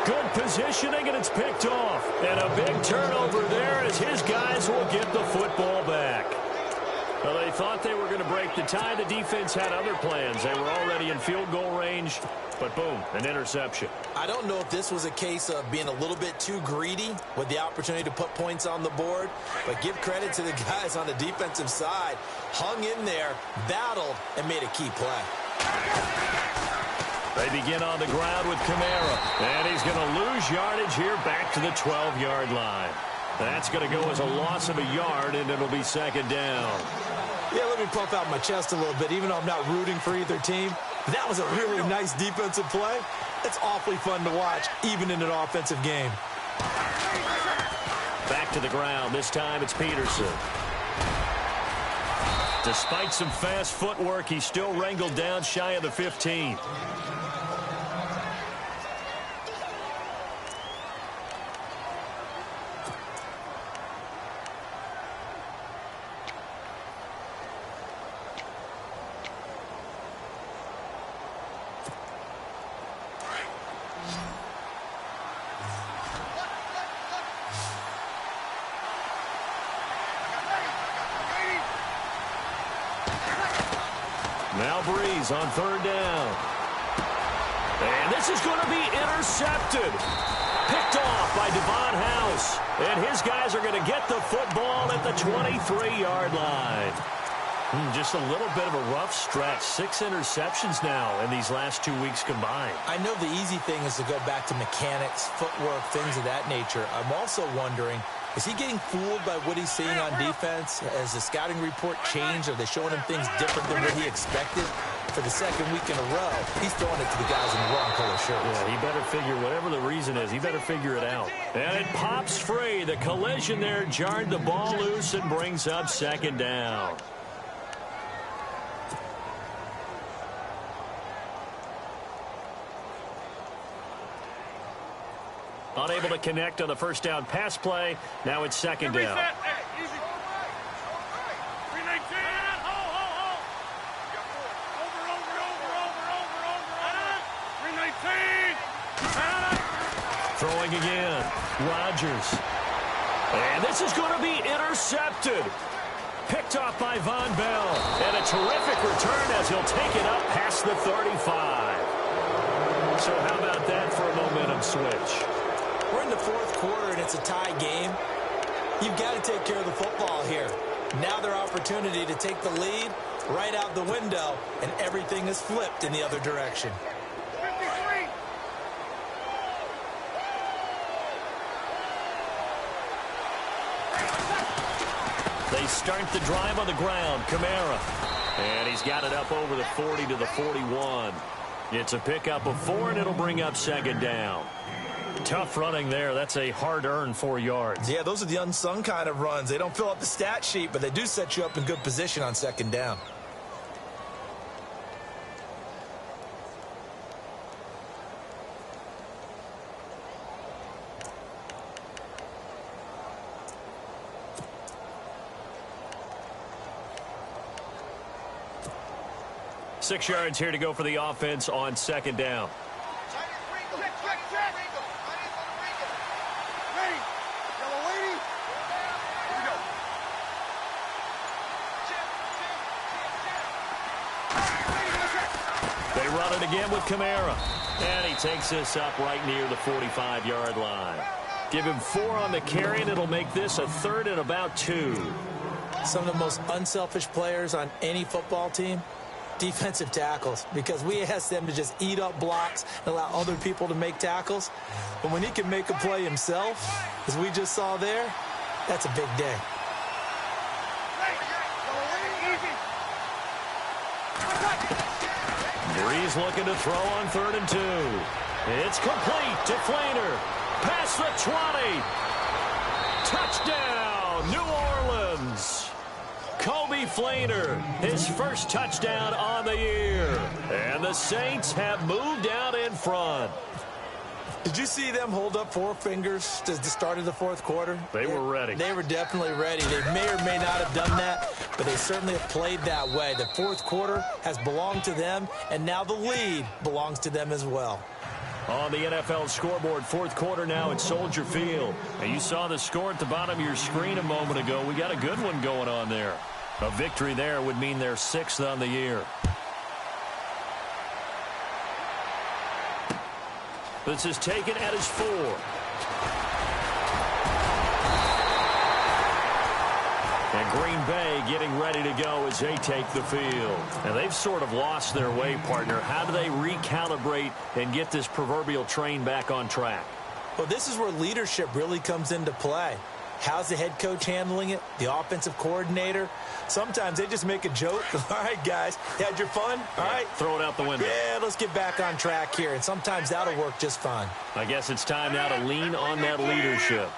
Good positioning, and it's picked off. And a big turnover there as his guys will get the football back. Well, they thought they were going to break the tie. The defense had other plans. They were already in field goal range, but boom, an interception. I don't know if this was a case of being a little bit too greedy with the opportunity to put points on the board, but give credit to the guys on the defensive side. Hung in there, battled, and made a key play. They begin on the ground with Kamara, and he's going to lose yardage here back to the 12-yard line. That's going to go as a loss of a yard, and it'll be 2nd down. Yeah, let me puff out my chest a little bit. Even though I'm not rooting for either team, That was a really nice defensive play. It's awfully fun to watch, even in an offensive game. Back to the ground. This time it's Peterson. Despite some fast footwork, he's still wrangled down shy of the 15. Now Breeze on third down. And this is going to be intercepted. Picked off by Devon House. And his guys are going to get the football at the 23-yard line. Just a little bit of a rough stretch. 6 interceptions now in these last 2 weeks combined. I know the easy thing is to go back to mechanics, footwork, things of that nature. I'm also wondering, is he getting fooled by what he's seeing on defense? Has the scouting report changed? Are they showing him things different than what he expected? For the second week in a row, he's throwing it to the guys in the wrong color shirts. Yeah, he better figure, whatever the reason is, he better figure it out. And it pops free. The collision there jarred the ball loose and brings up second down. Unable to connect on the first down pass play. Now it's second down. Throwing again. Rodgers. And this is going to be intercepted. Picked off by Von Bell. And a terrific return as he'll take it up past the 35. So how about that for a momentum switch? We're in the fourth quarter, and it's a tie game. You've got to take care of the football here. Now their opportunity to take the lead right out the window, and everything is flipped in the other direction. 53. They start the drive on the ground. Kamara. And he's got it up over the 40 to the 41. It's a pickup of 4, and it'll bring up second down. Tough running there. That's a hard-earned 4 yards. Yeah, those are the unsung kind of runs. They don't fill up the stat sheet, but they do set you up in good position on second down. Six yards here to go for the offense on second down. They run it again with Kamara. And he takes this up right near the 45-yard line. Give him 4 on the carry, and it'll make this a 3rd and about 2. Some of the most unselfish players on any football team, defensive tackles, because we ask them to just eat up blocks and allow other people to make tackles. But when he can make a play himself, as we just saw there, that's a big day. Breeze looking to throw on 3rd and 2. It's complete to Flainer. Past the 20. Touchdown, New Orleans. Kobe Flainer, his first touchdown on the year. And the Saints have moved out in front. Did you see them hold up 4 fingers to the start of the fourth quarter? They were ready. They were definitely ready. They may or may not have done that, but they certainly have played that way. The fourth quarter has belonged to them, and now the lead belongs to them as well. On the NFL scoreboard, fourth quarter now at Soldier Field. And you saw the score at the bottom of your screen a moment ago. We got a good one going on there. A victory there would mean they're 6th on the year. This is taken at his 4. And Green Bay getting ready to go as they take the field. And they've sort of lost their way, partner. How do they recalibrate and get this proverbial train back on track? Well, this is where leadership really comes into play. How's the head coach handling it? The offensive coordinator? Sometimes they just make a joke. All right, guys, you had your fun? All right. Throw it out the window. Yeah, let's get back on track here, and sometimes that'll work just fine. I guess it's time now to lean on that leadership.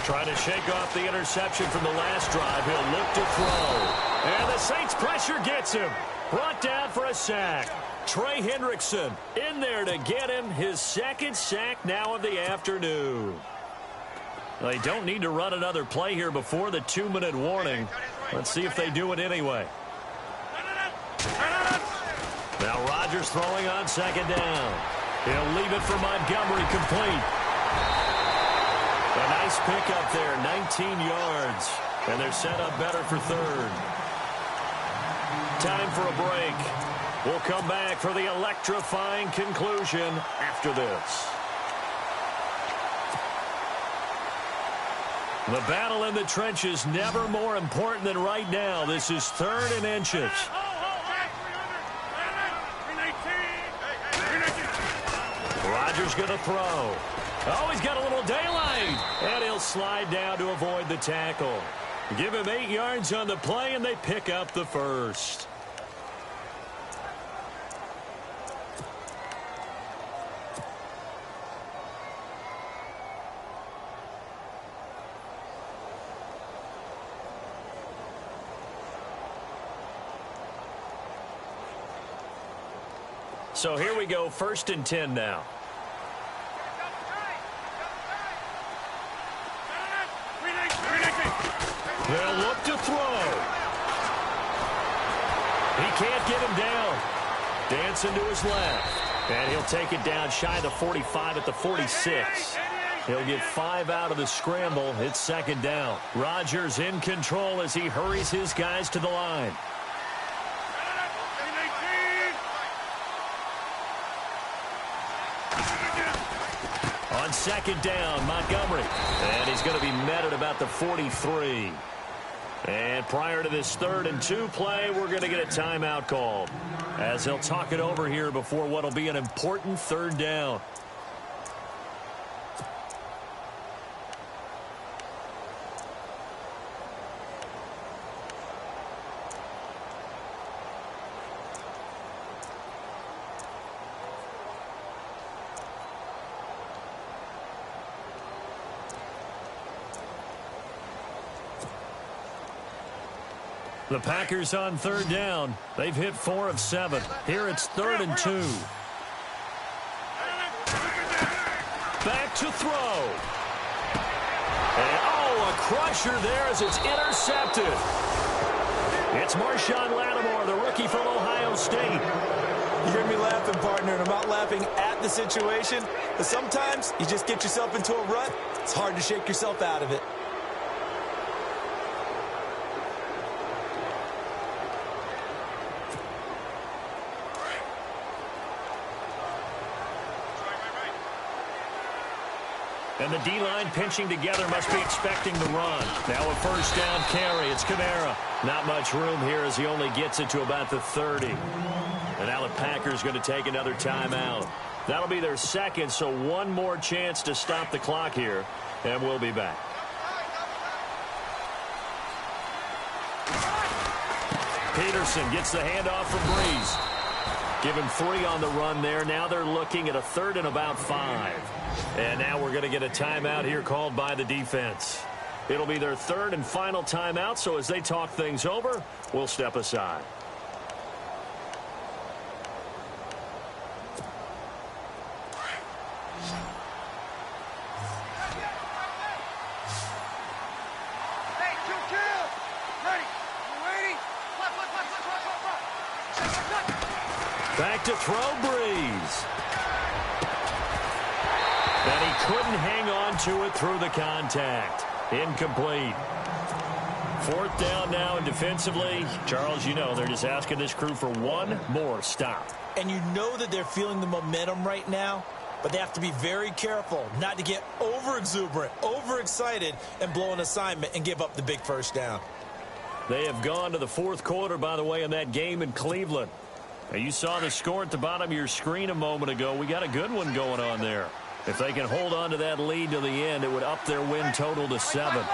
Trying to shake off the interception from the last drive. He'll look to throw. And the Saints pressure gets him. Brought down for a sack. Trey Hendrickson in there to get him his second sack now of the afternoon. They don't need to run another play here before the 2-minute warning. Let's see if they do it anyway. Now Rodgers throwing on second down. He'll leave it for Montgomery, complete. A nice pickup there, 19 yards. And they're set up better for third. Time for a break. We'll come back for the electrifying conclusion after this. The battle in the trenches never more important than right now. This is 3rd and inches. Rodgers going to throw. Oh, he's got a little daylight. And he'll slide down to avoid the tackle. Give him 8 yards on the play, and they pick up the first. So here we go, 1st and 10 now. They'll look to throw. He can't get him down. Dancing to his left. And he'll take it down shy of the 45 at the 46. He'll get 5 out of the scramble. It's 2nd down. Rodgers in control as he hurries his guys to the line. On 2nd down, Montgomery. And he's going to be met at about the 43. And prior to this 3rd and 2 play, we're going to get a timeout called, as they'll talk it over here before what will be an important 3rd down. The Packers on 3rd down. They've hit 4 of 7. Here it's 3rd and 2. Back to throw. And, a crusher there as it's intercepted. It's Marshawn Lattimore, the rookie from Ohio State. You hear me laughing, partner, and I'm not laughing at the situation. But sometimes you just get yourself into a rut. It's hard to shake yourself out of it. And the D-line pinching together, must be expecting the run. Now a 1st down carry. It's Kamara. Not much room here as he only gets it to about the 30. And now the Packers going to take another timeout. That'll be their 2nd, so one more chance to stop the clock here. And we'll be back. Peterson gets the handoff from Breeze. Give him 3 on the run there. Now they're looking at a 3rd and about 5. And now we're going to get a timeout here called by the defense. It'll be their 3rd and final timeout, so as they talk things over, we'll step aside. Back to throw, Breeze. And he couldn't hang on to it through the contact. Incomplete. 4th down now, and defensively, Charles, you know, they're just asking this crew for one more stop. And you know that they're feeling the momentum right now, but they have to be very careful not to get over-exuberant, overexcited, and blow an assignment and give up the big 1st down. They have gone to the 4th quarter, by the way, in that game in Cleveland. Now, you saw the score at the bottom of your screen a moment ago. We got a good one going on there. If they can hold on to that lead to the end, it would up their win total to 7.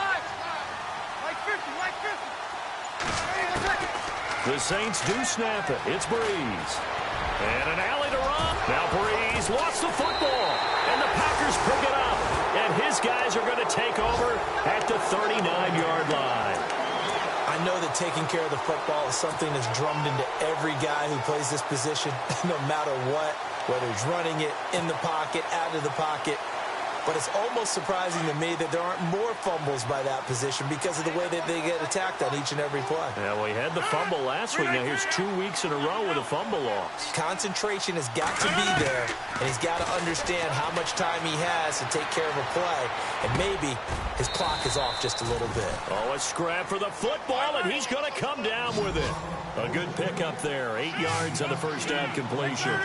The Saints do snap it. It's Breeze. And an alley to run. Now Breeze lost the football. And the Packers pick it up. And his guys are going to take over at the 39-yard line. I know that taking care of the football is something that's drummed into every guy who plays this position, no matter what, whether he's running it, in the pocket, out of the pocket. But it's almost surprising to me that there aren't more fumbles by that position because of the way that they get attacked on each and every play. Yeah, well, he had the fumble last week. Now here's 2 weeks in a row with a fumble loss. Concentration has got to be there, and he's got to understand how much time he has to take care of a play, and maybe his clock is off just a little bit. Oh, a scrap for the football, and he's going to come down with it. A good pickup there. 8 yards on the first down completion.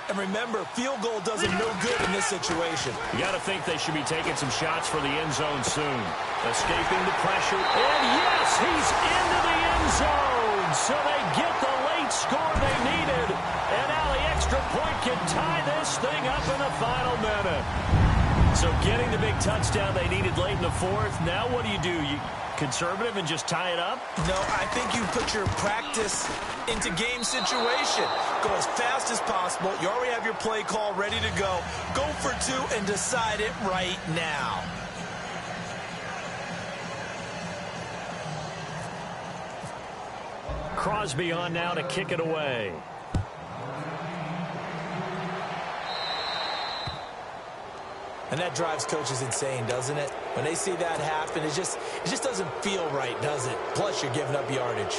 And remember, field goal does him no good in this situation. You got to think they should be taking some shots for the end zone soon. Escaping the pressure. And yes, he's into the end zone. So they get the late score they needed. And now the extra point can tie this thing up in the final minute. So getting the big touchdown they needed late in the fourth. Now what do? You conservative and just tie it up? No, I think you put your practice into game situation. Go as fast as possible. You already have your play call ready to go. Go for 2 and decide it right now. Crosby on now to kick it away. And that drives coaches insane, doesn't it? When they see that happen, it just doesn't feel right, does it? Plus, you're giving up yardage.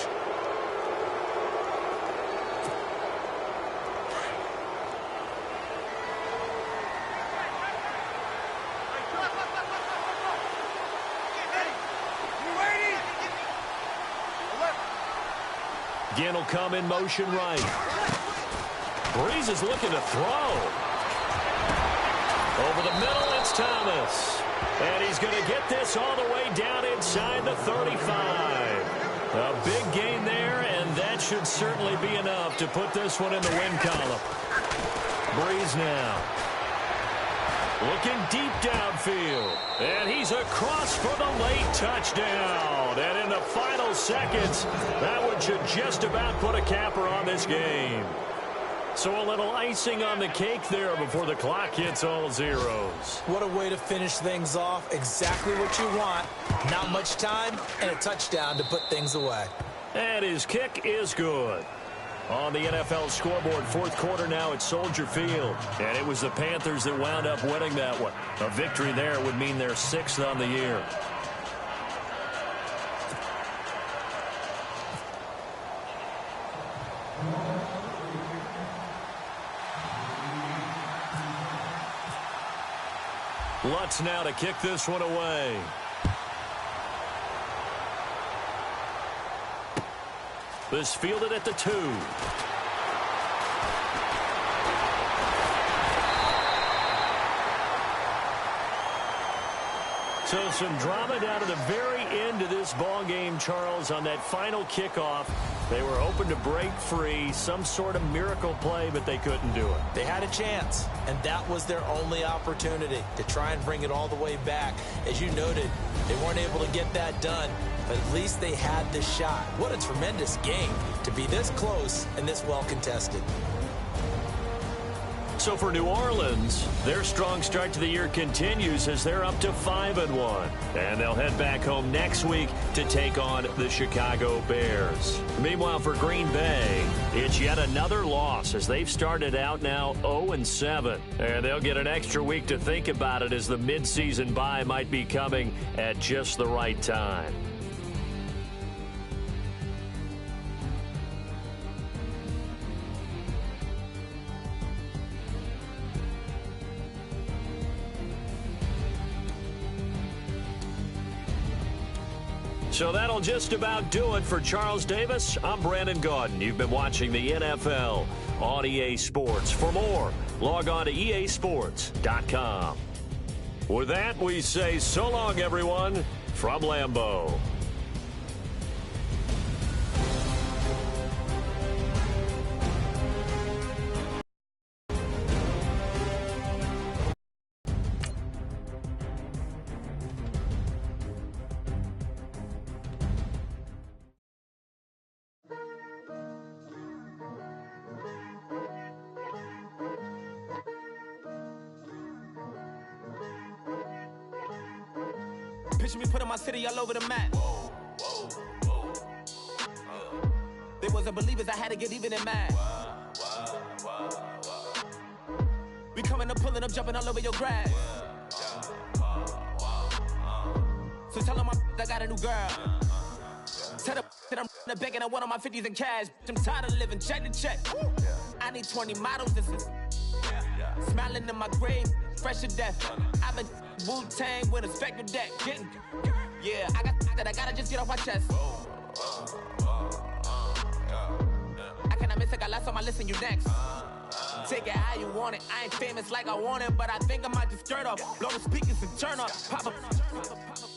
Ginn will come in motion right. Breeze is looking to throw. Over the middle, it's Thomas. And he's going to get this all the way down inside the 35. A big gain there, and that should certainly be enough to put this one in the win column. Breeze now. Looking deep downfield. And he's across for the late touchdown. And in the final seconds, that one should just about put a capper on this game. So a little icing on the cake there before the clock hits all zeros. What a way to finish things off. Exactly what you want. Not much time and a touchdown to put things away. And his kick is good. On the NFL scoreboard, fourth quarter now at Soldier Field. And it was the Panthers that wound up winning that one. A victory there would mean they're 6th on the year. Lutz now to kick this one away. This fielded at the 2. So some drama down to the very end of this ball game, Charles, on that final kickoff. They were hoping to break free, some sort of miracle play, but they couldn't do it. They had a chance, and that was their only opportunity to try and bring it all the way back. As you noted, they weren't able to get that done, but at least they had the shot. What a tremendous game to be this close and this well contested. So for New Orleans, their strong start to the year continues as they're up to 5-1. And they'll head back home next week to take on the Chicago Bears. Meanwhile, for Green Bay, it's yet another loss as they've started out now 0-7. And they'll get an extra week to think about it as the midseason bye might be coming at just the right time. So that'll just about do it for Charles Davis. I'm Brandon Gaudin. You've been watching the NFL on EA Sports. For more, log on to easports.com. With that, we say so long, everyone, from Lambeau. Picture me putting my city all over the map. They wasn't believers, I had to get even and mad. We coming up, pulling up, jumping all over your grass. So tell them I got a new girl. Tell them that I'm in the bank and I want all my 50s in cash. I'm tired of living check to check. I need 20 models. This is smiling in my grave, fresh to death. I've been Wu-Tang with a spectral deck. Yeah, I got that I gotta just get off my chest. I cannot miss it, got last on my list and you next. Take it how you want it. I ain't famous like I want it, but I think I might just skirt off. Blow the speakers and turn off. Pop up.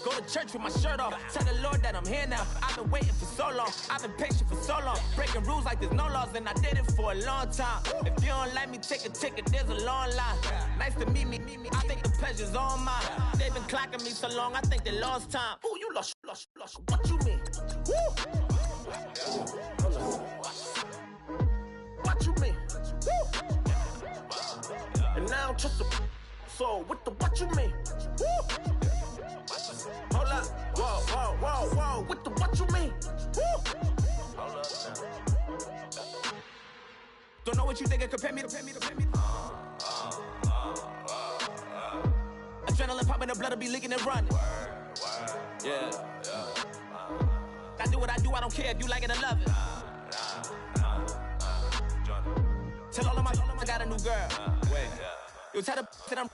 Go to church with my shirt off. Tell the Lord that I'm here now. I've been waiting for so long. I've been patient for so long. Breaking rules like there's no laws, and I did it for a long time. If you don't like me, take a ticket. There's a long line. Nice to meet me. I think the pleasure's all mine. They've been clocking me so long, I think they lost time. Ooh, you lost. What you mean? Woo! What you mean? Woo! And now I'm just a so what you mean? Woo! Hold up, whoa, what you mean? Woo! Hold up now. Don't know what you think, compare me. Adrenaline popping, the blood will be leaking and running. Yeah. I do what I do, I don't care if you like it or love it. Tell all of my I got a new girl. Wait. You tell the that I'm